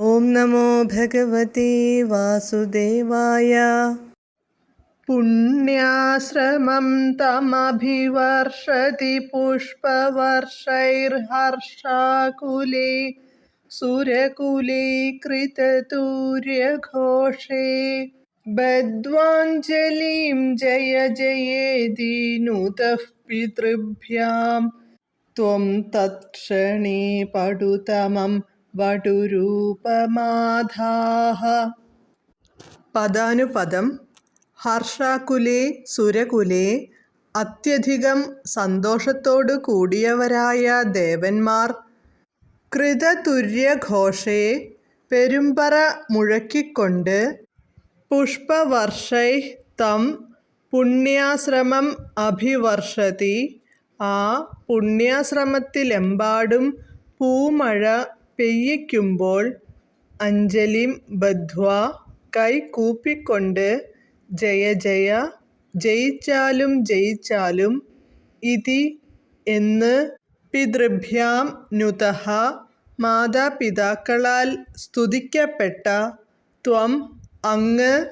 ഓം നമോ ഭഗവതേ വാസുദേവായ. പുണ്യാശ്രമം തമഭിവർഷതി പുഷ്പവർഷൈർഹർഷാകുലേ സുരകുലേ കൃതതൂര്യഘോഷേ ബദ്ധ്വാഞ്ജലിം ജയ ജയേതി നുതഃ പിതൃഭ്യാം ത്വം തത്ക്ഷണേ പടുതമം വടുരൂപമാധാഃ. പദാനുപദം. ഹർഷാകുലേ സുരകുലേ. അത്യധികം സന്തോഷത്തോടു കൂടിയവരായ ദേവന്മാർ. കൃതതുര്യഘോഷേ പെരുമ്പറ മുഴക്കിക്കൊണ്ട്. പുഷ്പവർഷൈഃ തം പുണ്യാശ്രമം അഭിവർഷതി ആ പുണ്യാശ്രമത്തിലെമ്പാടും പൂമഴ പെയ്യിക്കുമ്പോൾ. അഞ്ജലിം ബദ്ധ്വാ കൈകൂപ്പിക്കൊണ്ട്. ജയ ജയ ജയിച്ചാലും ജയിച്ചാലും. ഇതി എന്ന്. പിതൃഭ്യാം നുതഃ മാതാപിതാക്കളാൽ സ്തുതിക്കപ്പെട്ട. ത്വം അങ്ങ്.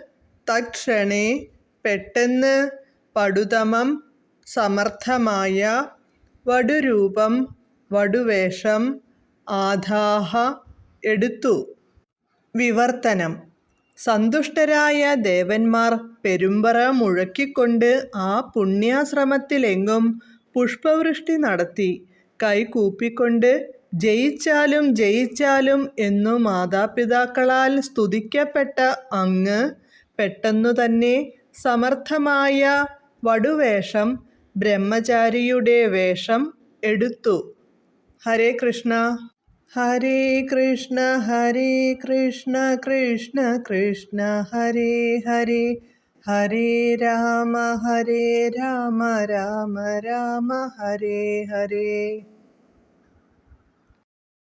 തത്ക്ഷണേ പെട്ടെന്ന്. പടുതമം സമർത്ഥമായ. വടുരൂപം വടുവേഷം. ആധാഃ എടുത്തു. വിവർത്തനം. സന്തുഷ്ടരായ ദേവന്മാർ പെരുമ്പറ മുഴക്കിക്കൊണ്ട് ആ പുണ്യാശ്രമത്തിലെങ്ങും പുഷ്പവൃഷ്ടി നടത്തി. കൈകൂപ്പിക്കൊണ്ട് ജയിച്ചാലും ജയിച്ചാലും എന്നു മാതാപിതാക്കളാൽ സ്തുതിക്കപ്പെട്ട അങ്ങ് പെട്ടെന്നുതന്നെ സമർത്ഥമായ വടുവേഷം ബ്രഹ്മചാരിയുടെ വേഷം എടുത്തു. ഹരേ കൃഷ്ണ. ഹരേ കൃഷ്ണ ഹരേ കൃഷ്ണ കൃഷ്ണ കൃഷ്ണ ഹരേ ഹരേ. ഹരേ രാമ രാമ രാമ ഹരേ ഹരേ.